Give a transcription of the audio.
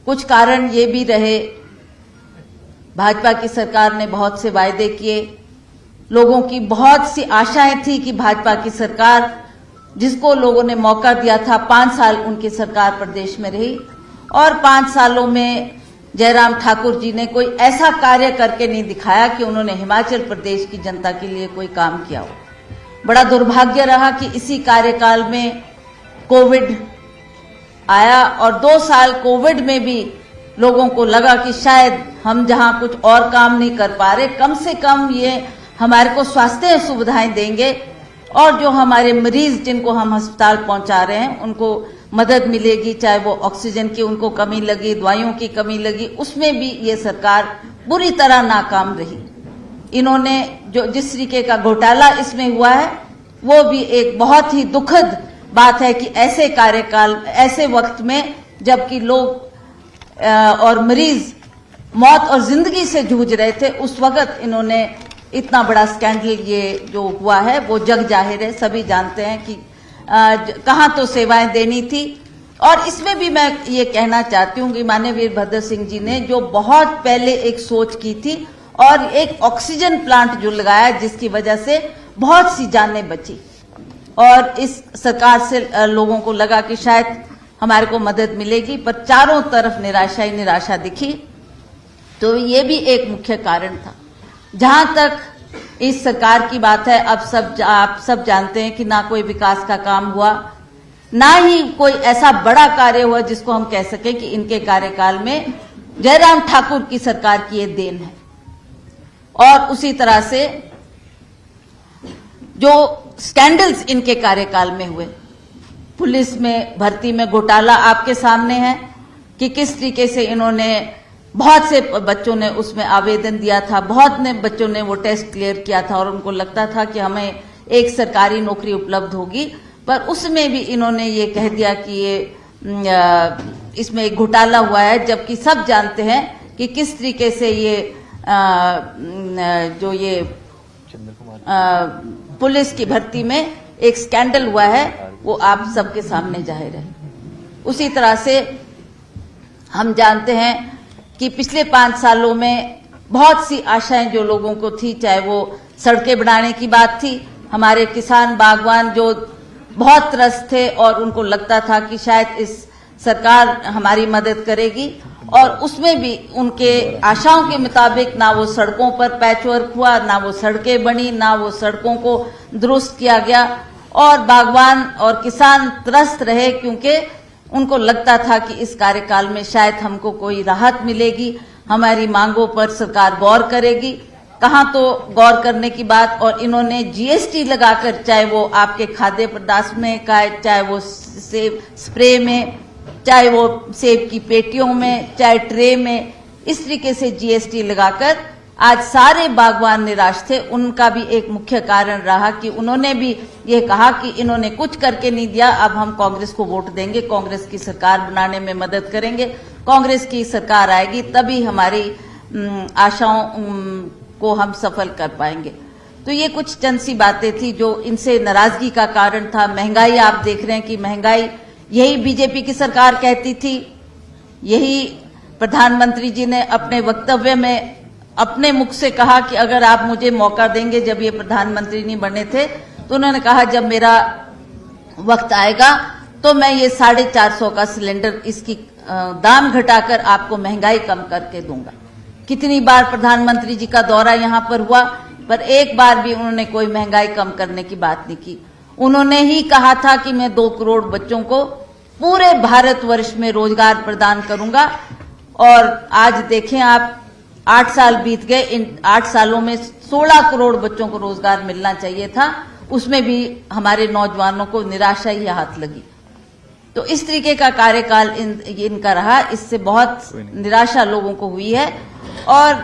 कुछ कारण ये भी रहे, भाजपा की सरकार ने बहुत से वायदे किए, लोगों की बहुत सी आशाएं थी कि भाजपा की सरकार, जिसको लोगों ने मौका दिया था, 5 साल उनकी सरकार प्रदेश में रही और 5 सालों में जयराम ठाकुर जी ने कोई ऐसा कार्य करके नहीं दिखाया कि उन्होंने हिमाचल प्रदेश की जनता के लिए कोई काम किया हो। बड़ा दुर्भाग्य रहा कि इसी कार्यकाल में कोविड आया और 2 साल कोविड में भी लोगों को लगा कि शायद हम जहां कुछ और काम नहीं कर पा रहे, कम से कम ये हमारे को स्वास्थ्य सुविधाएं देंगे और जो हमारे मरीज जिनको हम अस्पताल पहुंचा रहे हैं उनको मदद मिलेगी, चाहे वो ऑक्सीजन की उनको कमी लगी, दवाइयों की कमी लगी, उसमें भी ये सरकार बुरी तरह नाकाम रही। इन्होंने जो जिस तरीके का घोटाला इसमें हुआ है वो भी एक बहुत ही दुखद बात है कि ऐसे कार्यकाल, ऐसे वक्त में जबकि लोग और मरीज मौत और जिंदगी से जूझ रहे थे, उस वक्त इन्होंने इतना बड़ा स्कैंडल ये जो हुआ है वो जग जाहिर है, सभी जानते हैं कि कहां तो सेवाएं देनी थी। और इसमें भी मैं ये कहना चाहती हूँ कि माननीय वीरभद्र सिंह जी ने जो बहुत पहले एक सोच की थी और एक ऑक्सीजन प्लांट जो लगाया जिसकी वजह से बहुत सी जानें बची और इस सरकार से लोगों को लगा कि शायद हमारे को मदद मिलेगी, पर चारों तरफ निराशा ही निराशा दिखी। तो ये भी एक मुख्य कारण था। जहां तक इस सरकार की बात है, अब आप सब जानते हैं कि ना कोई विकास का काम हुआ, ना ही कोई ऐसा बड़ा कार्य हुआ जिसको हम कह सकें कि इनके कार्यकाल में जयराम ठाकुर की सरकार की ये देन है। और उसी तरह से जो स्कैंडल्स इनके कार्यकाल में हुए, पुलिस में भर्ती में घोटाला आपके सामने है कि किस तरीके से इन्होंने, बहुत से बच्चों ने उसमें आवेदन दिया था, बहुत ने बच्चों ने वो टेस्ट क्लियर किया था और उनको लगता था कि हमें एक सरकारी नौकरी उपलब्ध होगी, पर उसमें भी इन्होंने ये कह दिया कि ये इसमें एक घोटाला हुआ है, जबकि सब जानते हैं कि किस तरीके से ये जो ये पुलिस की भर्ती में एक स्कैंडल हुआ है वो आप सबके सामने जाहिर है। उसी तरह से हम जानते हैं कि पिछले 5 सालों में बहुत सी आशाएं जो लोगों को थी, चाहे वो सड़कें बनाने की बात थी, हमारे किसान बागवान जो बहुत त्रस्त थे और उनको लगता था कि शायद इस सरकार हमारी मदद करेगी, और उसमें भी उनके आशाओं के मुताबिक ना वो सड़कों पर पैचवर्क हुआ, ना वो सड़कें बनी, ना वो सड़कों को दुरुस्त किया गया और बागवान और किसान त्रस्त रहे क्योंकि उनको लगता था कि इस कार्यकाल में शायद हमको कोई राहत मिलेगी, हमारी मांगों पर सरकार गौर करेगी। कहां तो गौर करने की बात, और इन्होंने जीएसटी लगाकर, चाहे वो आपके खाद्य पदार्थ में का, चाहे वो सेब स्प्रे में, चाहे वो सेब की पेटियों में, चाहे ट्रे में, इस तरीके से जीएसटी लगाकर आज सारे बागवान निराश थे। उनका भी एक मुख्य कारण रहा कि उन्होंने भी ये कहा कि इन्होंने कुछ करके नहीं दिया, अब हम कांग्रेस को वोट देंगे, कांग्रेस की सरकार बनाने में मदद करेंगे, कांग्रेस की सरकार आएगी तभी हमारी आशाओं को हम सफल कर पाएंगे। तो ये कुछ चंद सी बातें थी जो इनसे नाराजगी का कारण था। महंगाई आप देख रहे हैं कि महंगाई, यही बीजेपी की सरकार कहती थी, यही प्रधानमंत्री जी ने अपने वक्तव्य में अपने मुख से कहा कि अगर आप मुझे मौका देंगे, जब ये प्रधानमंत्री नहीं बने थे तो उन्होंने कहा जब मेरा वक्त आएगा तो मैं ये 450 का सिलेंडर, इसकी दाम घटाकर आपको महंगाई कम करके दूंगा। कितनी बार प्रधानमंत्री जी का दौरा यहां पर हुआ, पर एक बार भी उन्होंने कोई महंगाई कम करने की बात नहीं की। उन्होंने ही कहा था कि मैं 2 करोड़ बच्चों को पूरे भारतवर्ष में रोजगार प्रदान करूंगा, और आज देखें आप, 8 साल बीत गए, इन 8 सालों में 16 करोड़ बच्चों को रोजगार मिलना चाहिए था, उसमें भी हमारे नौजवानों को निराशा ही हाथ लगी। तो इस तरीके का कार्यकाल इनका रहा, इससे बहुत निराशा लोगों को हुई है। और